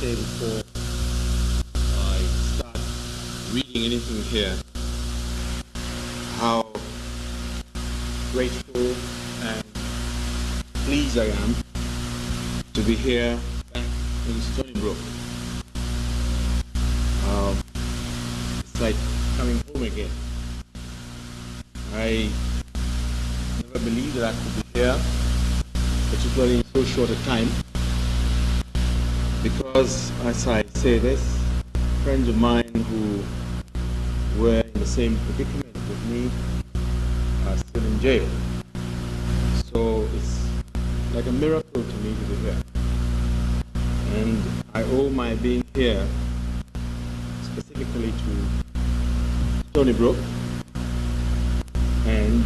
say before I start reading anything here how grateful and pleased I am to be here back in Stony Brook. It's like coming home again. I never believed that I could be here, particularly in so short a time, because, as I say this, friends of mine who were in the same predicament with me are still in jail. So it's like a miracle to me to be here. And I owe my being here specifically to Stony Brook and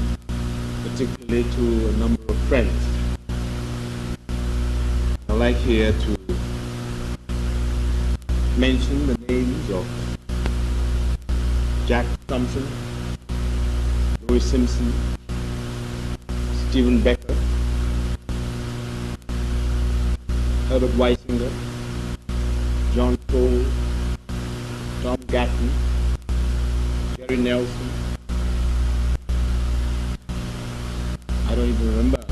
particularly to a number of friends. I'd like here to mention the names of Jack Thompson, Louis Simpson, Stephen Becker, Herbert Weisinger, John Cole, Tom Gatton, Jerry Nelson. I don't even remember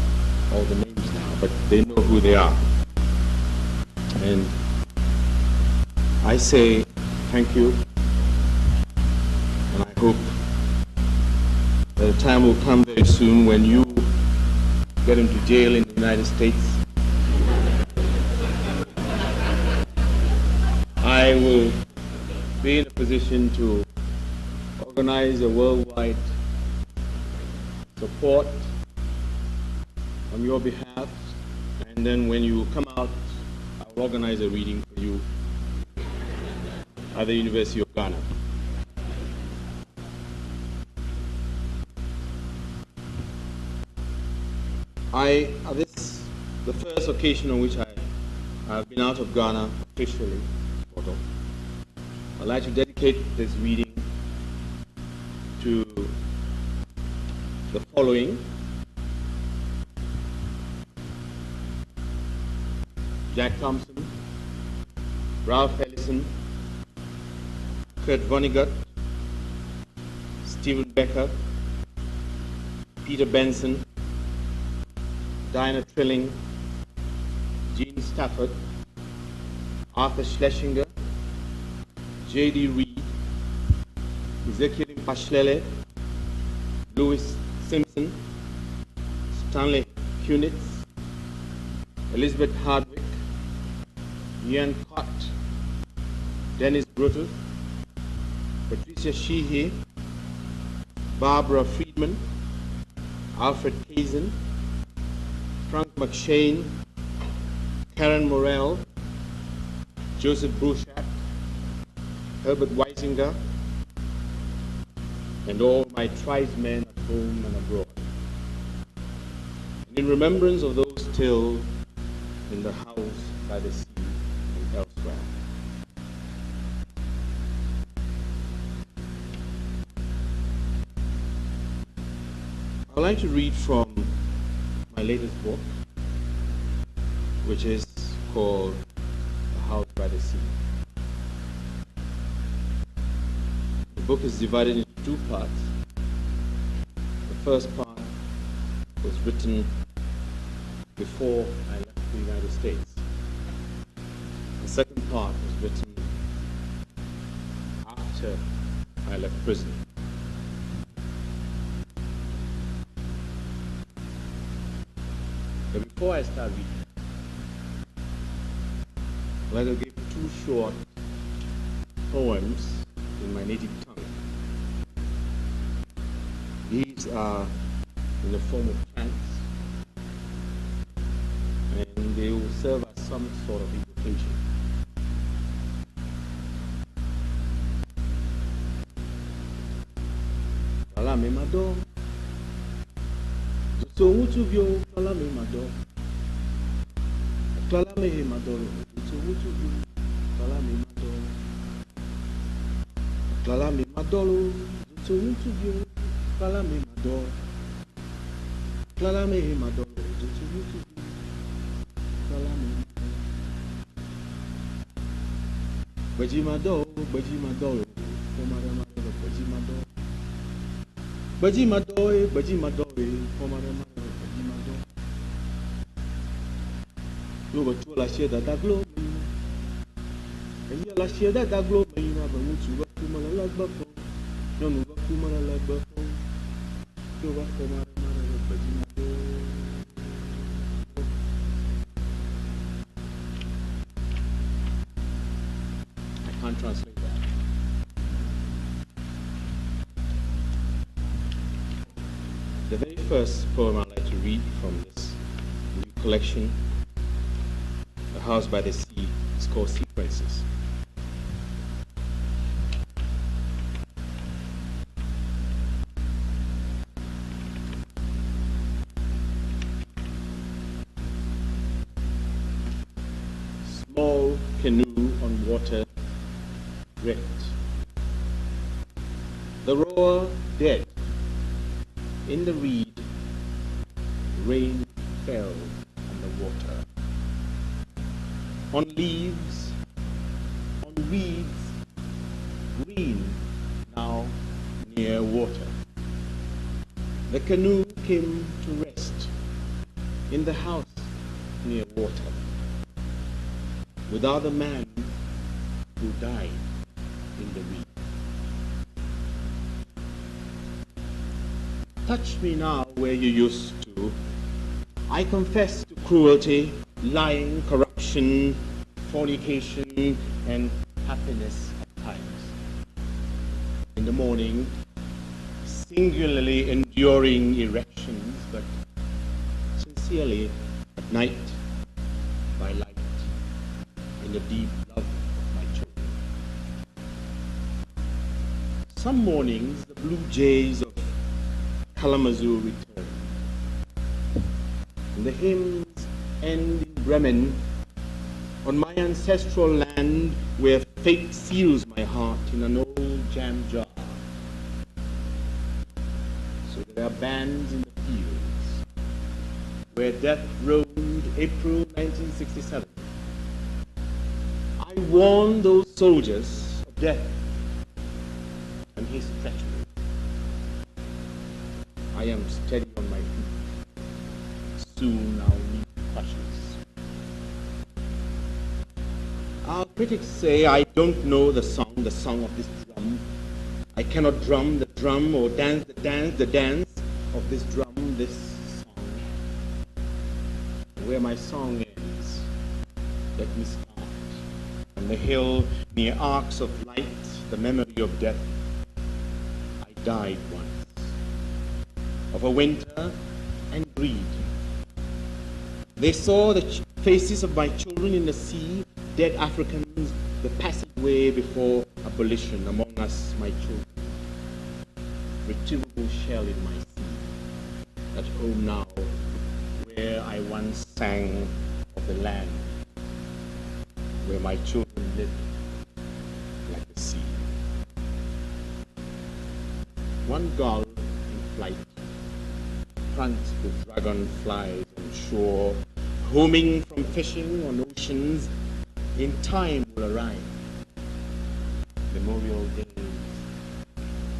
all the names now, but they know who they are. And I say thank you, and I hope that the time will come very soon when you get into jail in the United States. I will be in a position to organize a worldwide support on your behalf, and then when you come out, I'll organize a reading for you at the University of Ghana. This is the first occasion on which I have been out of Ghana officially. I'd like to dedicate this reading to the following: Jack Thompson, Ralph Ellison, Kurt Vonnegut, Stephen Becker, Peter Benson, Diana Trilling, Gene Stafford, Arthur Schlesinger, J.D. Reed, Ezekiel Pashlele, Louis Simpson, Stanley Kunitz, Elizabeth Hardwick, Ian Cott, Dennis Brutus, Patricia Sheehy, Barbara Friedman, Alfred Kazin, Frank McShane, Karen Morell, Joseph Bruchat, Herbert Weisinger, and all my tribesmen at home and abroad. And in remembrance of those still in the house by the sea and elsewhere. I would like to read from my latest book, which is called The House by the Sea. The book is divided into two parts. The first part was written before I left the United States. The second part was written after I left prison. But before I start reading, I'd like to give two short poems in my native tongue. These are in the form of chants, and they will serve as some sort of invocation. Fala me mado, so mutu vyo. Fala me mado, fala me mado. So mutu vyo. Fala me mado, fala me mado. So mutu vyo. Fala me mado, fala me mado. So mutu vyo. Fala me mado. Bajimado, Bajimado, Bajimado. Bajimado, Bajimado, Bajimado. You were to la sheda da globe. And you la sheda da globe, you have a mutu of Kumala Buffo. You know what Kumala Buffo. You were for Bajimado. I can't translate that. The very first poem I'd like to read from this new collection, A House by the Sea, is called Sequences. Small canoe on water wrecked. The rower dead. In the reed, rain fell on the water. On leaves, on reeds, green, now near water. The canoe came to rest in the house near water, without a man who died in the reed. Touch me now where you used to. I confess to cruelty, lying, corruption, fornication, and happiness at times. In the morning, singularly enduring erections, but sincerely at night, by light, in the deep love of my children. Some mornings, the blue jays of Kalamazoo return. And the hymns end in Bremen, on my ancestral land where fate seals my heart in an old jam jar. So there are bands in the fields where death roamed April 1967. I warned those soldiers of death and his treachery. I am steady on my feet. Soon I'll need crutches. Our critics say I don't know the song of this drum. I cannot drum the drum or dance the dance of this drum, this song. Where my song ends, let me start. On the hill near arcs of light, the memory of death. I died once. Of a winter and greed. They saw the faces of my children in the sea, dead Africans, the passageway before abolition among us, my children. Retrievable shell in my sea, at home now, where I once sang of the land, where my children lived like the sea. One gull in flight, pranced with dragonflies on shore, homing from fishing on oceans, in time will arrive. Memorial days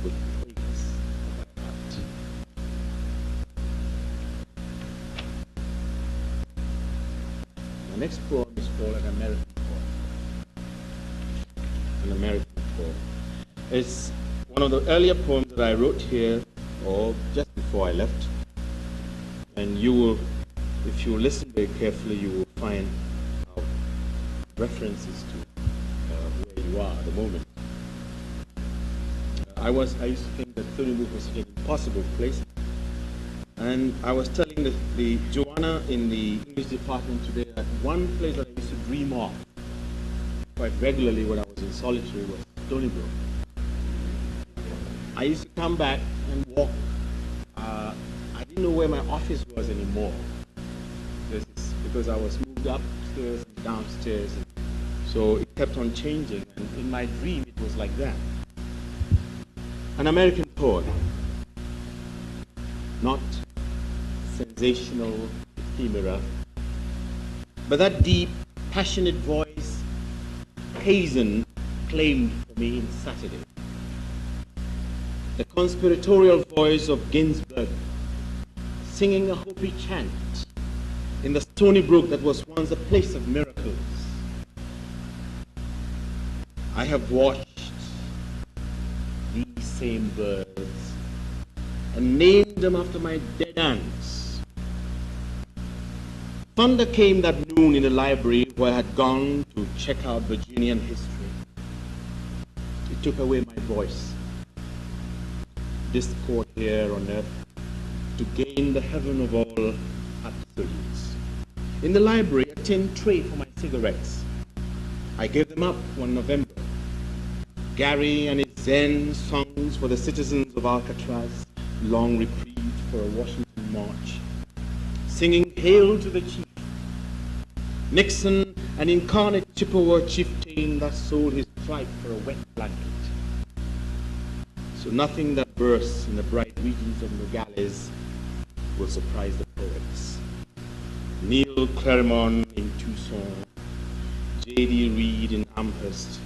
with praise of my heart. My next poem is called An American Poem. An American Poem. It's one of the earlier poems that I wrote here, or just before I left. And you will, if you listen very carefully, you will find references to where you are at the moment. I used to think that Thunibuk was such an impossible place. And I was telling the Joanna in the English department today that one place that I used to dream of quite regularly when I was in solitary was Thunibuk. I used to come back and walk. I didn't know where my office was anymore because I was moved upstairs and downstairs, and so it kept on changing, and in my dream it was like that. An American poet, not sensational ephemera, but that deep, passionate voice, hazen claimed for me in Saturday. The conspiratorial voice of Ginsberg singing a Hopi chant in the stony brook that was once a place of miracles. I have watched these same birds and named them after my dead aunts. Thunder came that noon in the library where I had gone to check out Virginian history. It took away my voice. Discord here on earth to gain the heaven of all absolutes. In the library, a tin tray for my cigarettes. I gave them up one November. Gary and his Zen songs for the citizens of Alcatraz, long reprieve for a Washington march. Singing Hail to the Chief. Nixon, an incarnate Chippewa chieftain that sold his tribe for a wet blanket. So nothing that bursts in the bright regions of Nogales will surprise the poets. Neil Claremont in Tucson, J.D. Reed in Amherst,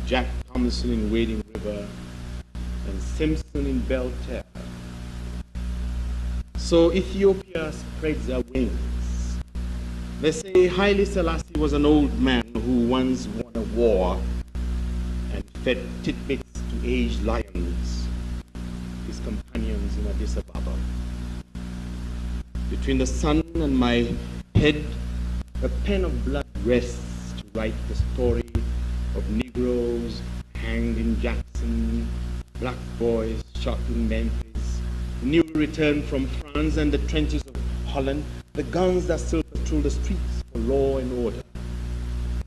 Jack Thompson in Wading River, and Simpson in Belterre. So Ethiopia spreads her wings. They say Haile Selassie was an old man who once won a war and fed tidbits to aged lions, his companions in Addis Ababa. Between the sun and my head, a pen of blood rests to write the story of Negroes hanged in Jackson, black boys shot in Memphis, newly returned from France and the trenches of Holland, the guns that still patrol the streets for law and order,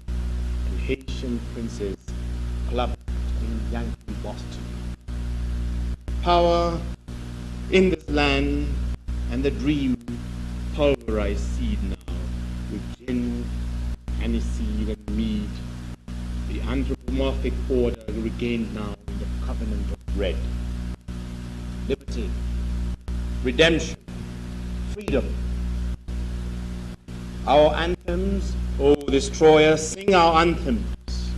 and Haitian princes clubbed in Yankee Boston. Power in this land and the dream pulverized seed now with gin, aniseed, and mead. The anthropomorphic order regained now in the covenant of bread. Liberty, redemption, freedom. Our anthems, O destroyer, sing our anthems.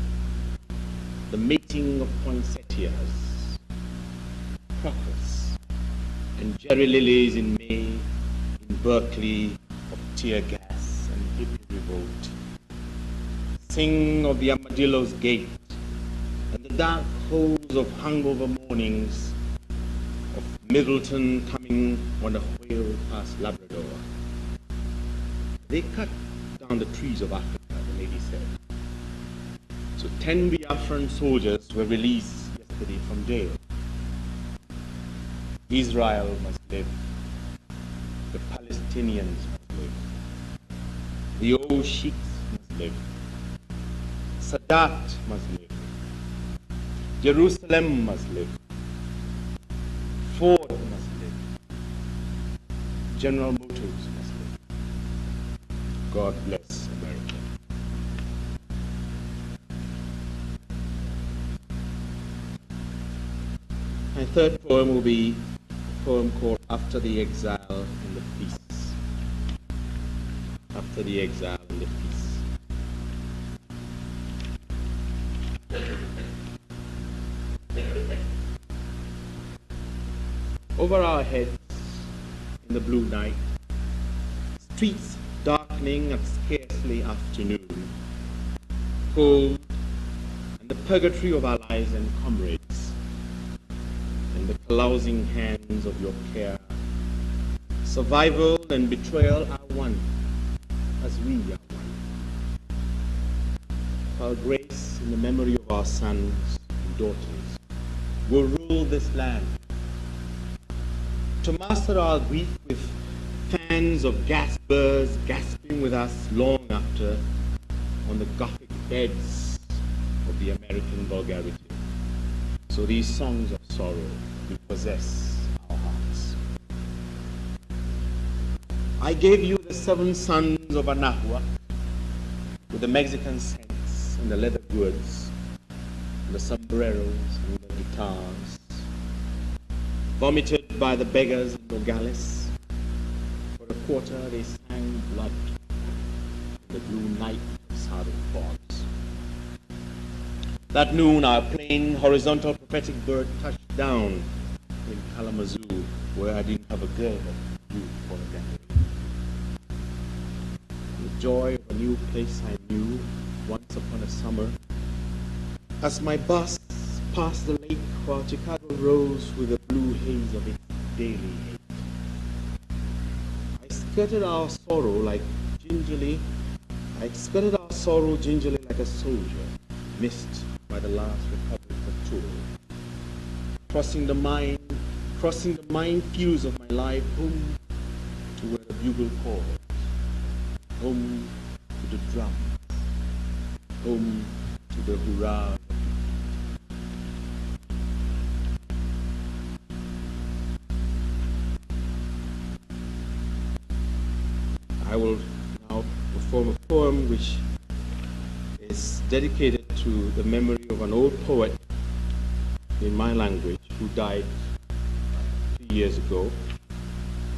The mating of poinsettias, crocus, and Jerry lilies in May, in Berkeley, of tear gas and hippie revolt. Sing of the armadillo's gate, and the dark holes of hungover mornings, of Middleton coming on a whale past Labrador. They cut down the trees of Africa, the lady said. So 10 Biafran soldiers were released yesterday from jail. Israel must live. The Palestinians must live. The old sheiks must live. Sadat must live. Jerusalem must live. Ford must live. General Motors must live. God bless America. My third poem will be a poem called After the Exile and the Peace. After the Exile and the Peace. Over our heads in the blue night, streets darkening at scarcely afternoon, cold, and the purgatory of allies and comrades, and the carousing hands of your care. Survival and betrayal are one, as we are one. While grace in the memory of our sons and daughters will rule this land. To master our grief with fans of gaspers gasping with us long after on the Gothic beds of the American vulgarity. So these songs of sorrow will possess our hearts. I gave you the 7 sons of Anahuac with the Mexican scents and the leather goods, and the sombreros and the guitars, vomited by the beggars in Nogales. For a quarter they sang blood in the blue night of southern fogs. That noon, our plain, horizontal, prophetic bird touched down in Kalamazoo, where I didn't have a girl but you for a decade. The joy of a new place I knew once upon a summer. As my bus passed the lake while Chicago rose with the blue haze of its daily hate. I skirted our sorrow gingerly like a soldier, missed by the last republic of Toul. Crossing the minefields of my life, home to where the bugle calls, home to the drums, home to the hurrah. I will now perform a poem which is dedicated to the memory of an old poet in my language who died 3 years ago.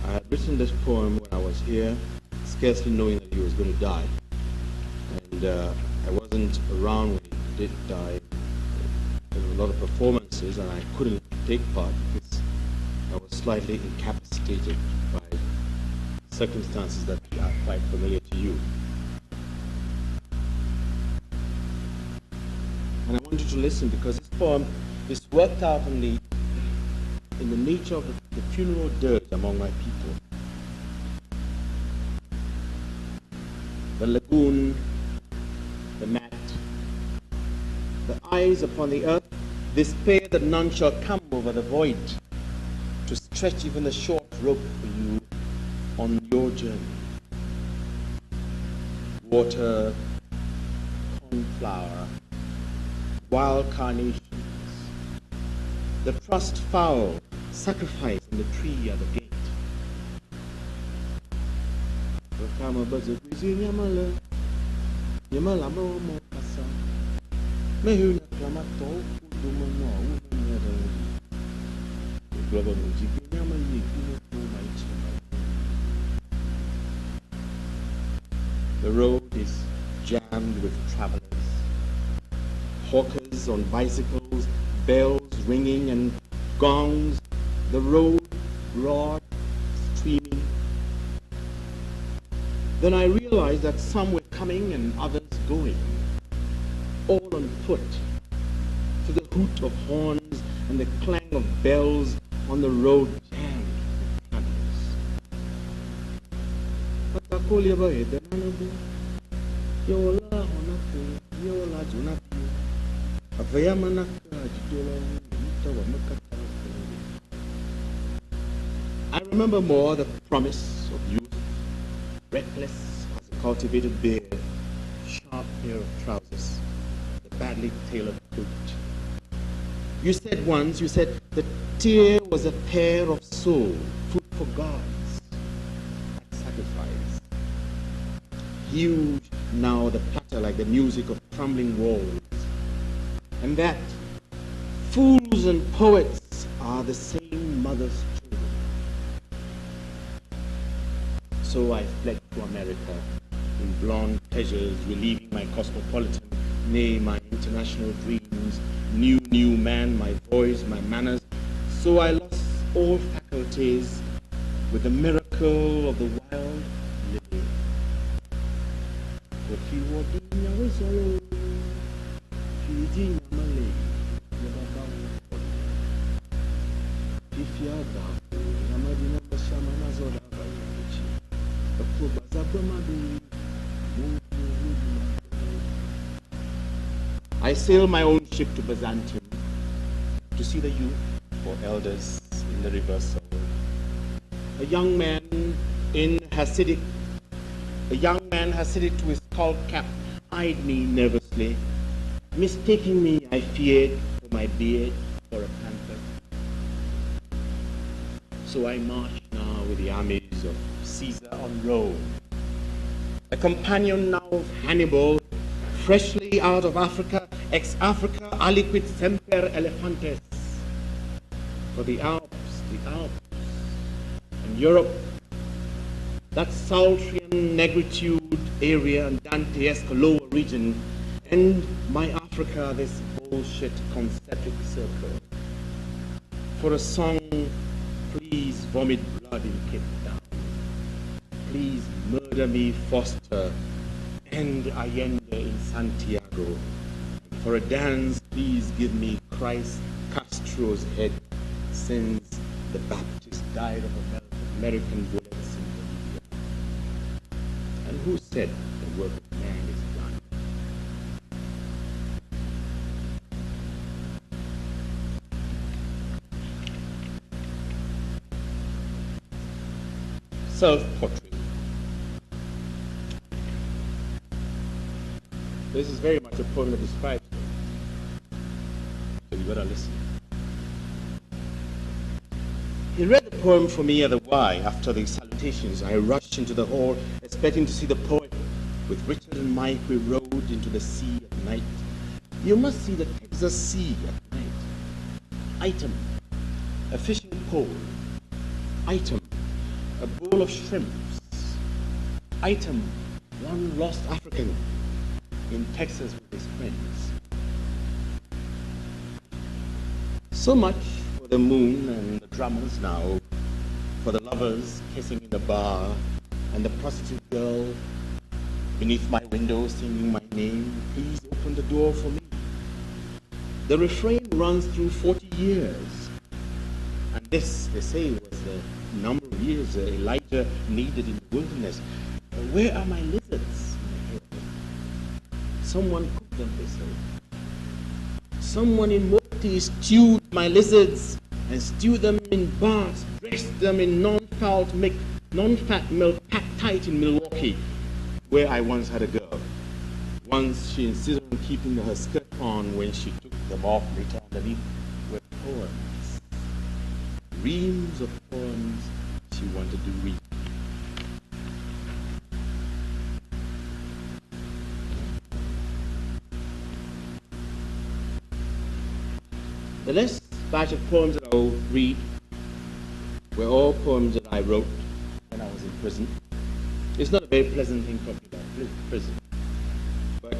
I had written this poem when I was here, scarcely knowing that he was going to die. And I wasn't around when he did die. There were a lot of performances and I couldn't take part because I was slightly incapacitated by circumstances that are quite familiar to you. And I want you to listen because this poem is worked out in the nature of the funeral dirge among my people. The lagoon, the mat, the eyes upon the earth, despair that none shall come over the void to stretch even the short rope for you on your journey. Water, cornflower, wild carnations, the trussed fowl sacrificed in the tree at the gate. The road is jammed with travelers, hawkers on bicycles, bells ringing and gongs, the road broad, streaming. Then I realized that some were coming and others going, all on foot, to the hoot of horns and the clang of bells on the road jammed with travelers. I remember more the promise of youth, reckless as a cultivated beard, sharp pair of trousers, the badly tailored coat. You said once, the tear was a pair of soul, food for gods, at sacrifice. Huge now the patter like the music of crumbling walls. And that fools and poets are the same mother's children. So I fled to America in blonde pleasures, relieving my cosmopolitan, nay, my international dreams, new man, my voice, my manners. So I lost all faculties with the miracle of the wild living. I sailed my own ship to Byzantium to see the youth or elders in the reversal. A young man Hasidic to his skull cap eyed me nervously, mistaking me, I feared, for my beard for a panther. So I marched now with the armies of Caesar on Rome, a companion now of Hannibal, freshly out of Africa, ex-Africa, aliquid semper elephantes. For the Alps, and Europe, that Saltrian negritude area and Dantesque lower region, and my Africa Africa this bullshit concentric circle. For a song, please vomit blood in Cape Town. Please murder me, Foster, and Allende in Santiago. For a dance, please give me Christ Castro's head, since the Baptist died of American bullets in Bolivia. And who said the work of man is done? Self-portrait. This is very much a poem that describes me. So you better listen. He read the poem for me at the Y. After the salutations, I rushed into the hall, expecting to see the poet. With Richard and Mike, we rode into the sea at night. You must see the Texas Sea at night. Item, a fishing pole. Item, a bowl of shrimps. Item, one lost African in Texas with his friends. So much for the moon and the drummers now, for the lovers kissing in the bar, and the prostitute girl beneath my window singing my name. Please open the door for me. The refrain runs through 40 years. And this, they say, was the number of years Elijah needed in the wilderness. Where are my lizards? Someone cooked them, they say. Someone in Mopti stewed my lizards and stewed them in baths, dressed them in non-fat milk packed tight in Milwaukee, where I once had a girl. Once she insisted on keeping her skirt on when she took them off later underneath were poems. Reams of poems she wanted to read. The next batch of poems that I will read were all poems that I wrote when I was in prison. It's not a very pleasant thing talking about prison, but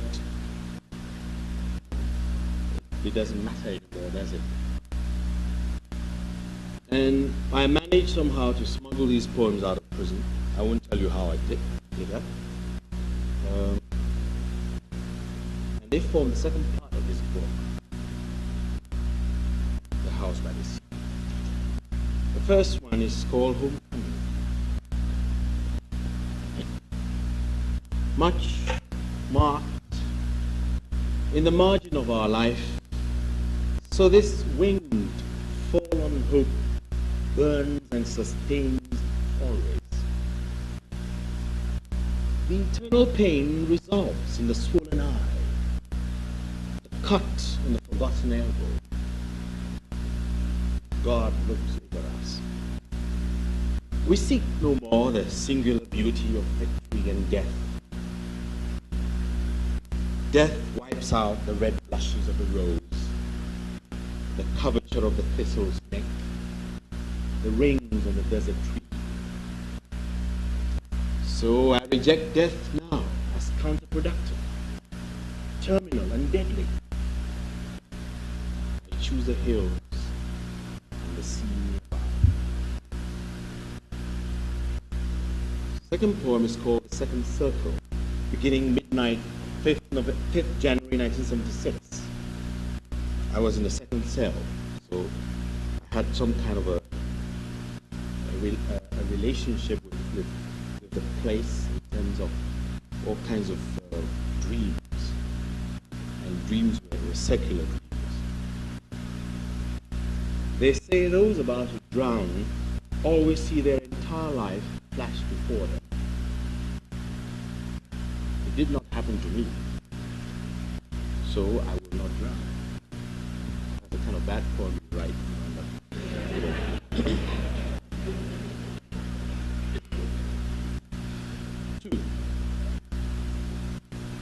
it doesn't matter anymore, does it? And I managed somehow to smuggle these poems out of prison. I won't tell you how I did that. And they form the second part of this book. House by the Sea. The first one is called Homecoming. Much marked in the margin of our life, so this winged, fallen hope burns and sustains always. The eternal pain resolves in the swollen eye, the cut in the forgotten elbow. God looks over us. We seek no more the singular beauty of victory and death. Death wipes out the red blushes of the rose, the curvature of the thistle's neck, the rings on the desert tree. So I reject death now as counterproductive, terminal and deadly. I choose the hills and the sea nearby. Second poem is called The Second Circle, beginning midnight, 5th January 1976. I was in the second cell, so I had some kind of a relationship with the place in terms of all kinds of dreams, and dreams were secular dreams. They say those about to drown always see their entire life flash before them. It did not happen to me, so I will not drown. That's the kind of bad poem you write. Two,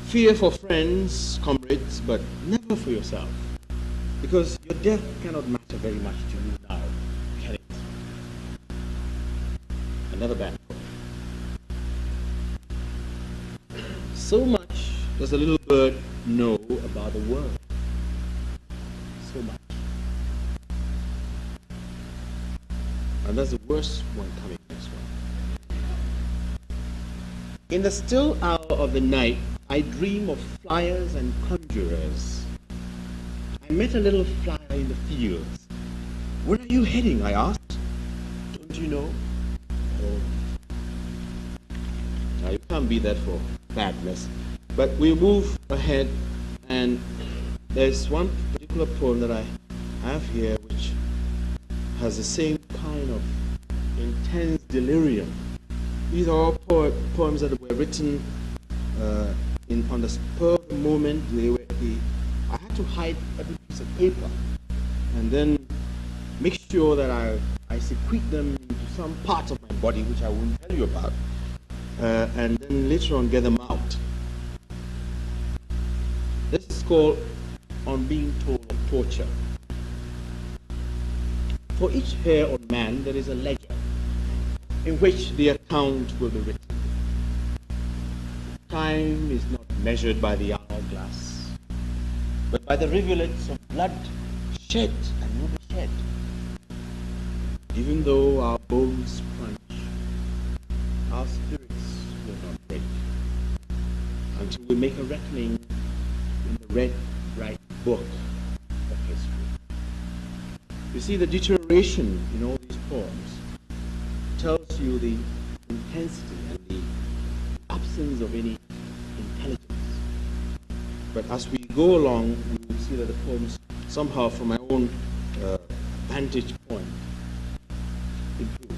fear for friends, comrades, but never for yourself, because your death cannot matter very much to you now, can it? Another bad poem. So much does a little bird know about the world. so much. And that's the worst one coming next one. In the still hour of the night, I dream of flyers and conjurers. I met a little flyer in the fields. Where are you heading? I asked. Don't you know? Oh. Now you can't be that for badness. But we move ahead, and there's one particular poem that I have here which has the same kind of intense delirium. These are all poems that were written on the spur of the moment. I had to hide every piece of paper and then make sure that I secrete them into some part of my body, which I won't tell you about, and then later on get them out. This is called On Being Told of Torture. For each hair on man, there is a ledger in which the account will be written. Time is not measured by the hourglass, but by the rivulets of blood shed and will be shed. Even though our bones crunch, our spirits will not break until we make a reckoning in the red, bright book of history. You see, the deterioration in all these poems tells you the intensity and the absence of any intelligence. But as we go along, we will see that the poems somehow, from my own vantage point, improve.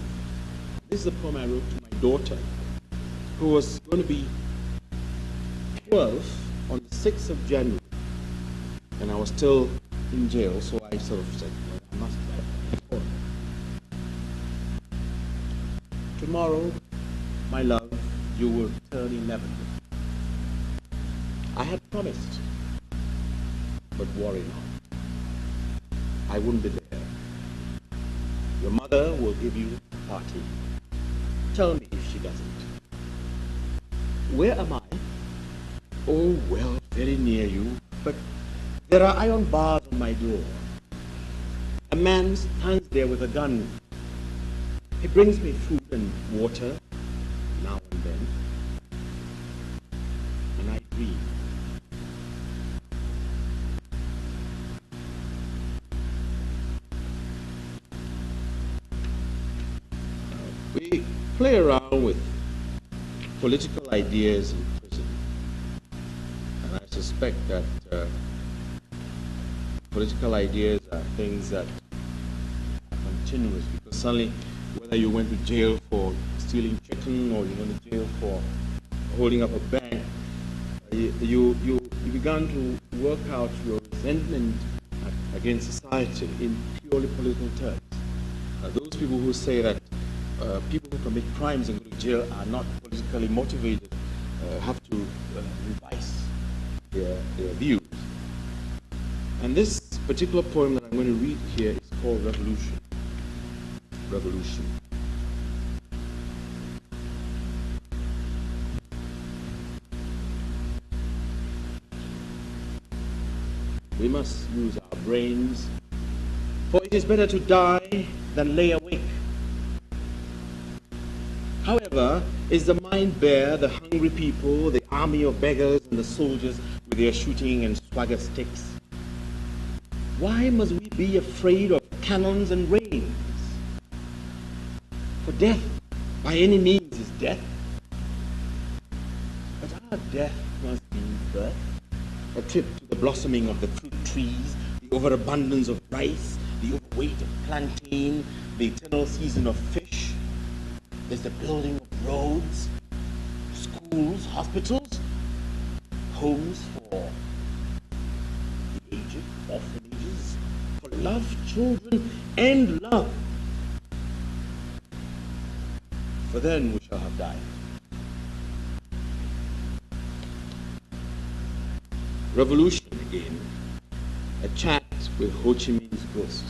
This is a poem I wrote to my daughter, who was going to be 12 on the 6th of January, and I was still in jail, so I sort of said, well, I must write a poem. Tomorrow, my love, you will turn 11. I had promised, but worry not. I won't be there. Your mother will give you a party. Tell me if she doesn't. Where am I? Oh, well, very near you, but there are iron bars on my door. A man stands there with a gun. He brings me food and water now and then, and I dream. We play around with political ideas in prison, and I suspect that political ideas are things that are continuous, because suddenly, whether you went to jail for stealing chicken or you went to jail for holding up a bank, you began to work out your resentment against society in purely political terms. Those people who say that people who commit crimes and go to jail are not politically motivated have to revise their views. And this particular poem that I'm going to read here is called Revolution. Revolution. We must use our brains, for it is better to die than lay awake. However, is the mind bare, the hungry people, the army of beggars, and the soldiers with their shooting and swagger sticks? Why must we be afraid of cannons and rains? For death, by any means, is death. But our death must be birth, a trip to the blossoming of the fruit trees, the overabundance of rice, the overweight of plantain, the eternal season of fish. There's the building of roads, schools, hospitals, homes for the aged, orphanages, for love, children, and love. For then we shall have died. Revolution again, a chat with Ho Chi Minh's ghost.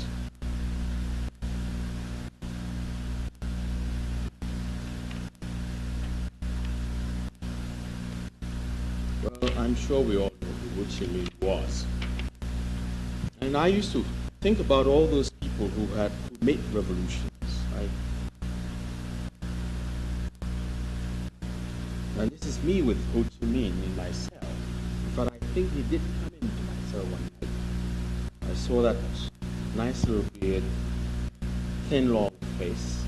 Well, I'm sure we all know who Ho Chi Minh was. And I used to think about all those people who made revolutions, right? And this is me with Ho Chi Minh in my cell. But I think he did come into my cell one night. I saw that nice little beard, thin, long face.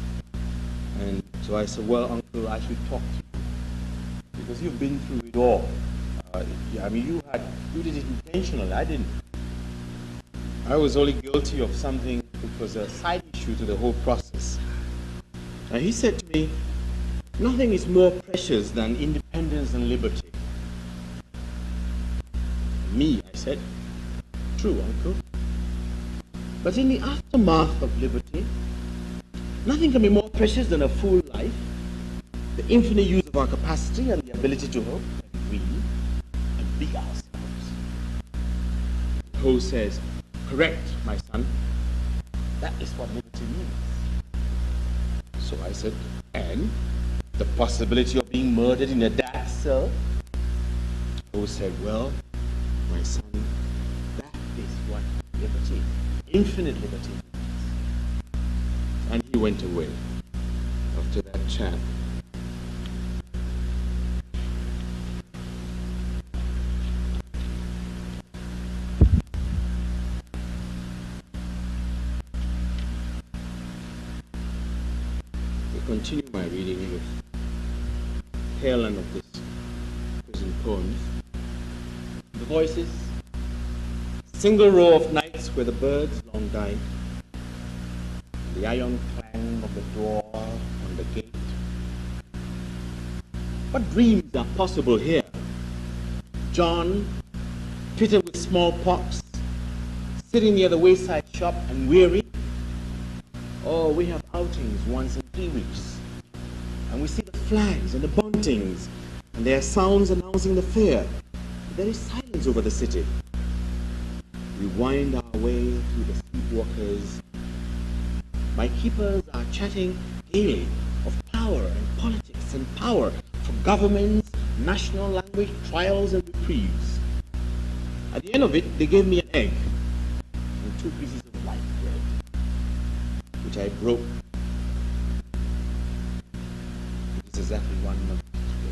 And so I said, well, Uncle, I should talk to you. Because you've been through it all. I mean, you did it intentionally. I didn't. I was only guilty of something which was a side issue to the whole process. And he said to me, nothing is more precious than independence and liberty. Me, I said, true, Uncle. But in the aftermath of liberty, nothing can be more precious than a full life, the infinite use of our capacity and the ability to hope and dream and be ourselves. Ho says, correct, my son. That is what liberty means. So I said, and the possibility of being murdered in a dark cell? Ho said, well, my son, that is what liberty, infinite liberty means. And he went away after that chat. I continue my reading with tail end of this prison poems. The voices, single row of nights where the birds long died, the iron clang of the door on the gate. What dreams are possible here? John, pitted with smallpox, sitting near the wayside shop and weary. Oh, we have outings once in 3 weeks, and we see the flags and the buntings, and there are sounds announcing the fair. There is silence over the city. We wind our way through the sleepwalkers. My keepers are chatting gaily of power and politics and power for governments, national language, trials and reprieves. At the end of it, they gave me an egg and 2 pieces of white bread, which I broke. It is exactly 1 month ago.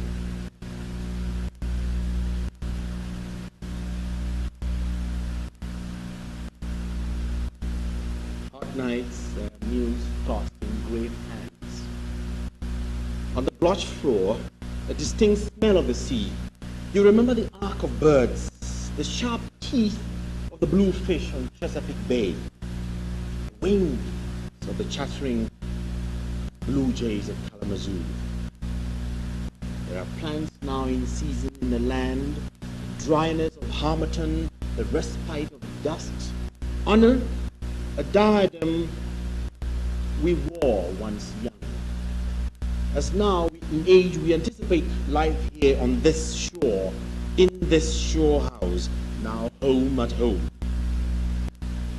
Hot nights, meals tossed in great hands. On the blotched floor, a distinct smell of the sea. You remember the arc of birds, the sharp teeth of the blue fish on Chesapeake Bay, the wings of the chattering blue jays of Kalamazoo. There are plants now in season in the land, dryness of harmattan, the respite of dust, honor, a diadem we wore once young. As now in age we anticipate life here on this shore, in this shore house, now home at home,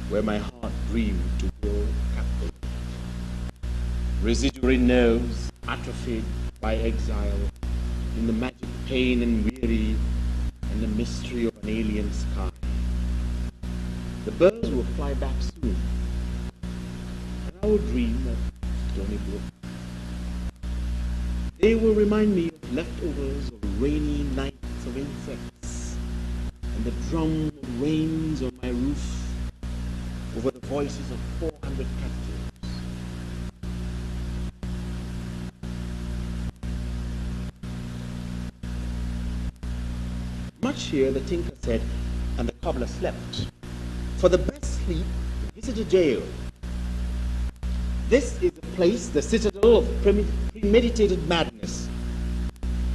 where my heart dreamed to grow captive. Residuary nerves atrophied by exile, in the magic pain and weary, and the mystery of an alien sky. The birds will fly back soon, and I will dream of Stony Brook. They will remind me of leftovers of rainy nights of insects, and the drum of rains on my roof over the voices of 400 captives. Much here, the tinker said, and the cobbler slept. For the best sleep, visit a jail. This is the place, the citadel of premeditated madness.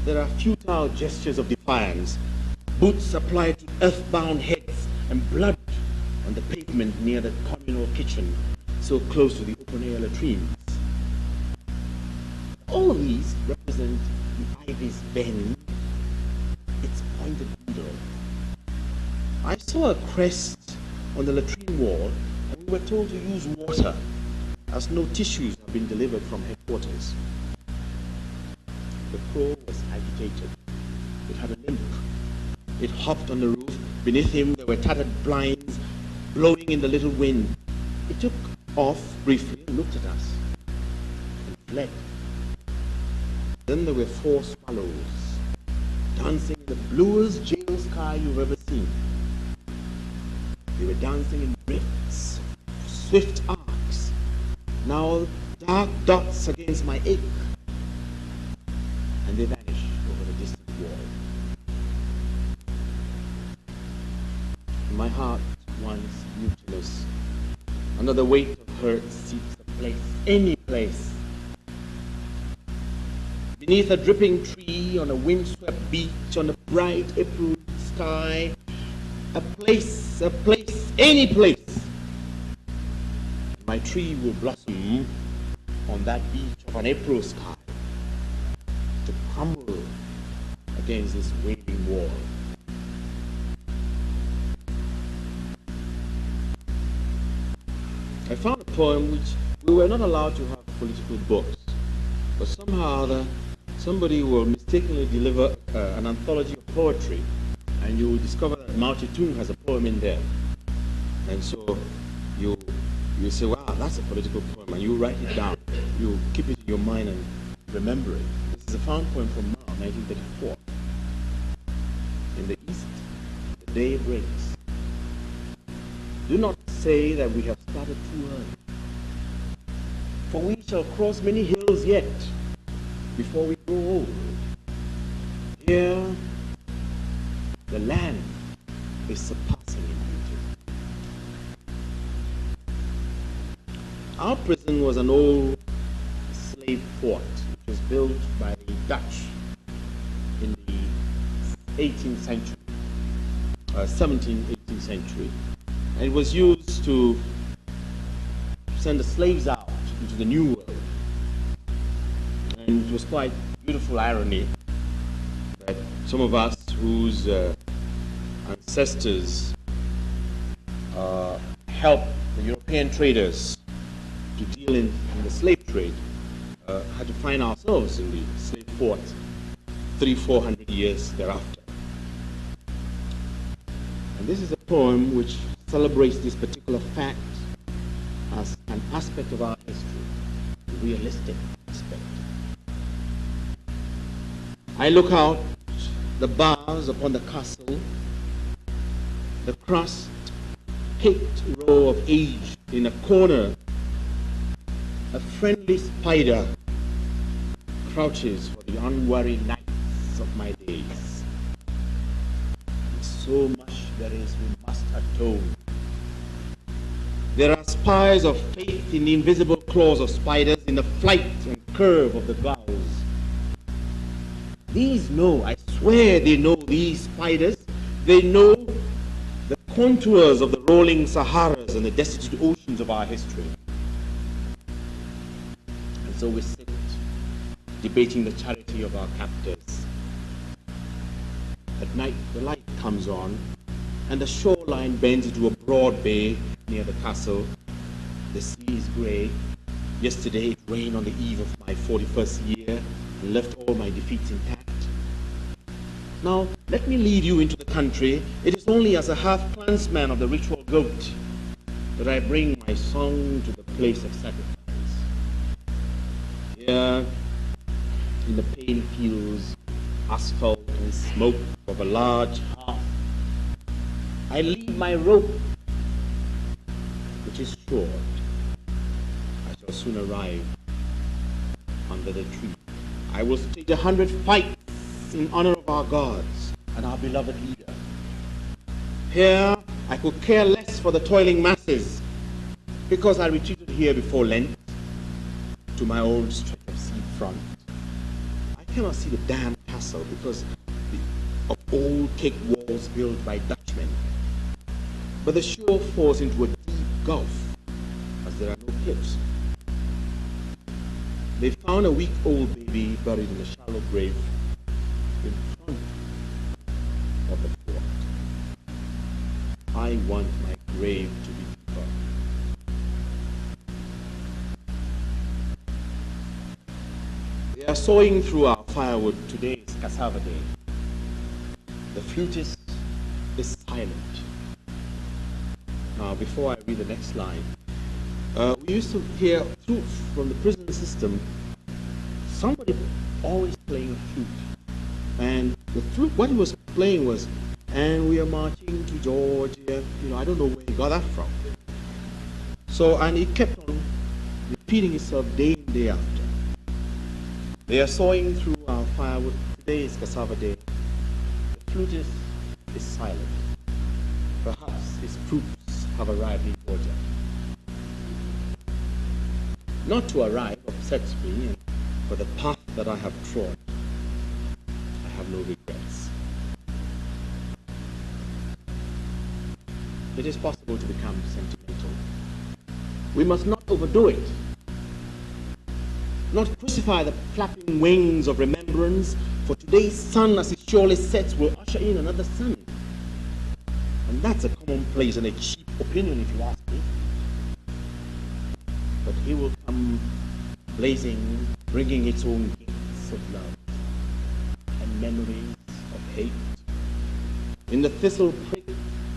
There are futile gestures of defiance, boots applied to earthbound heads, and blood on the pavement near the communal kitchen, so close to the open-air latrines. All of these represent the ivy's bend, its pointed needle. I saw a crest on the latrine wall, and we were told to use water, as no tissues have been delivered from headquarters. The crow was agitated. It had a limp. It hopped on the roof. Beneath him there were tattered blinds, blowing in the little wind. It took off briefly and looked at us and fled. Then there were 4 swallows dancing in the bluest jail sky you've ever seen. They were dancing in drifts, swift arcs, now dark dots against my ache, and they vanished over the distant wall. My heart, once mutinous, under the weight of hurt, seeks a place, any place. Beneath a dripping tree, on a windswept beach, on a bright April sky, a place, any place. My tree will blossom on that beach of an April sky, to crumble against this waving wall. I found a poem which we were not allowed to have political books, but somehow somebody will mistakenly deliver an anthology of poetry, and you will discover that Mao Zedong has a poem in there. And so you say, wow, that's a political poem, and you write it down. You keep it in your mind and remember it. This is a found poem from Mao, 1934. In the east, the day breaks. Do not say that we have started too early, for we shall cross many hills yet before we grow old. Here, the land is surpassing in beauty. Our prison was an old slave fort, which was built by the Dutch in the 18th century, 18th century. And it was used to send the slaves out into the New World. And it was quite beautiful irony that some of us whose ancestors helped the European traders to deal in the slave trade had to find ourselves in the slave fort 300-400 years thereafter. And this is a poem which celebrates this particular fact as an aspect of our history, a realistic aspect. I look out the bars upon the castle, the crust-caked row of age in a corner. A friendly spider crouches for the unworried nights of my days. So much there is we must atone. There are spies of faith in the invisible claws of spiders, in the flight and curve of the gulls. These know, I swear they know, these spiders, they know the contours of the rolling Saharas and the destitute oceans of our history. And so we sit debating the charity of our captors. At night the light comes on and the shoreline bends into a broad bay near the castle. The sea is grey. Yesterday it rained on the eve of my 41st year and left all my defeats intact. Now, let me lead you into the country. It is only as a half-clansman of the ritual goat that I bring my song to the place of sacrifice. Here, in the pain fields, asphalt and smoke of a large hearth, I leave my rope, which is short. I shall soon arrive under the tree. I will stage 100 fights in honor of our gods and our beloved leader. Here, I could care less for the toiling masses, because I retreated here before Lent to my old stretch of sea front. I cannot see the damn castle because of old cake walls built by Dutchmen, but the shore falls into a deep gulf as there are no cliffs. They found a week-old baby buried in a shallow grave in front of the fort. I want my grave to be deeper. They are sawing through our firewood. Today is cassava day. The flutist is silent. before I read the next line, we used to hear from the prison system, somebody always playing a flute. And the flute, what he was playing was, and we are marching to Georgia. I don't know where he got that from. So, and it kept on repeating itself day in, day after. They are sawing through our firewood. Today is cassava day. The flutist is silent. Perhaps his troops have arrived in Georgia. Not to arrive upsets me, and for the path that I have trod, I have no regrets. It is possible to become sentimental. We must not overdo it. Not crucify the flapping wings of remembrance, for today's sun, as it surely sets, will usher in another sun. And that's a commonplace and a cheap opinion, if you ask me. But he will come blazing, bringing its own gifts of love and memories of hate. In the thistle prick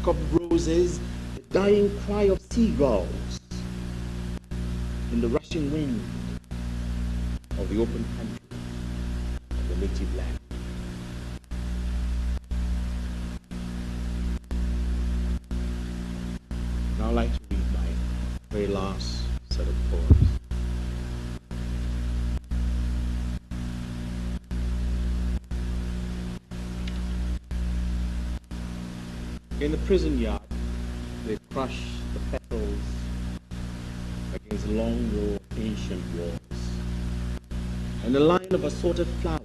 of roses, the dying cry of seagulls. In the rushing wind of the open country of the native land. Now I'd like to read my very last set of poems. In the prison yard, they crush the petals against a long row of ancient walls, and a line of assorted flowers.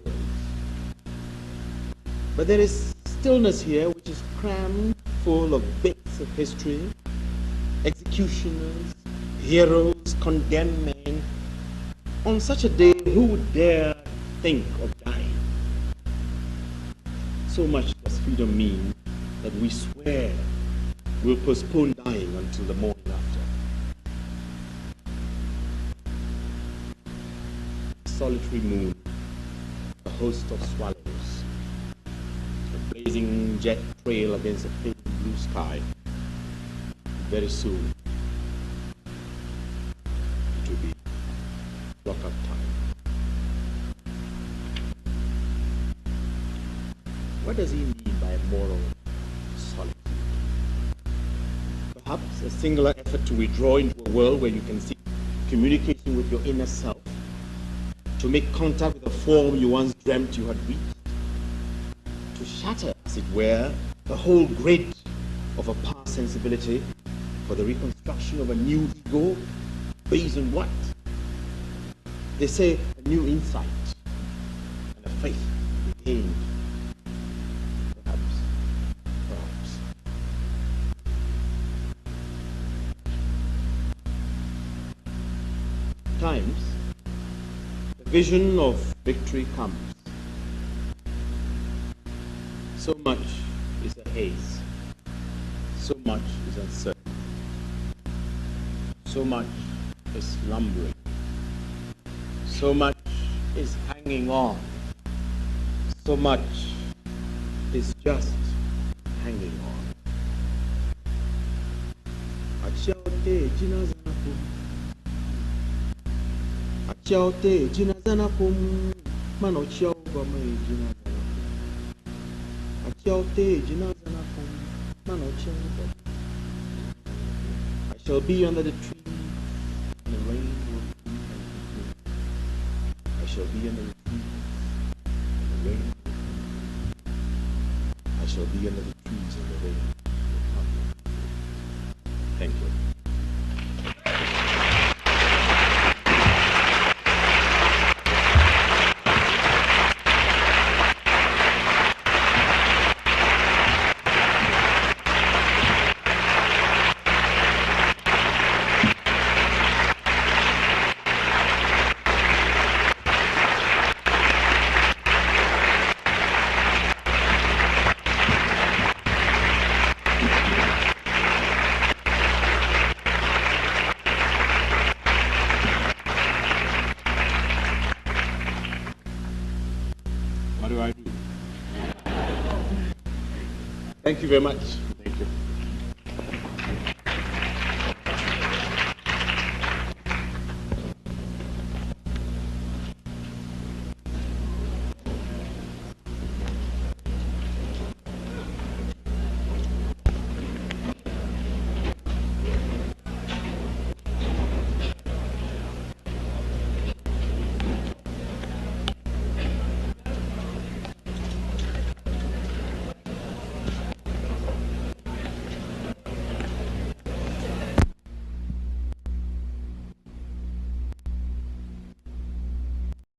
But there is stillness here which is crammed full of bits of history, executioners, heroes, condemned men. On such a day, who would dare think of dying? So much does freedom mean that we swear we'll postpone dying until the morning after. Solitary moon, a host of swallows, a blazing jet trail against a pale blue sky. Very soon, it will be lock-up time. What does he mean by moral solitude? Perhaps a singular effort to withdraw into a world where you can seek communication with your inner self, to make contact with a form you once dreamt you had reached, to shatter, as it were, the whole grid of a past sensibility for the reconstruction of a new ego based on what? They say a new insight and a faith regained. Perhaps. Times, the vision of victory comes. So much is a haze. So much is uncertain. So much is slumbering. So much is hanging on. So much is just hanging on. Achaote jinazanakum. Achaote jinazanakum. Manochao bame jinazanakum. Achaote jinazanakum. Manochao bame. I shall be under the tree, and the rain will come and me. I shall be under the trees, and the rain will come. I shall be under the trees, and the rain will come. Thank you. What do I do? Thank you very much.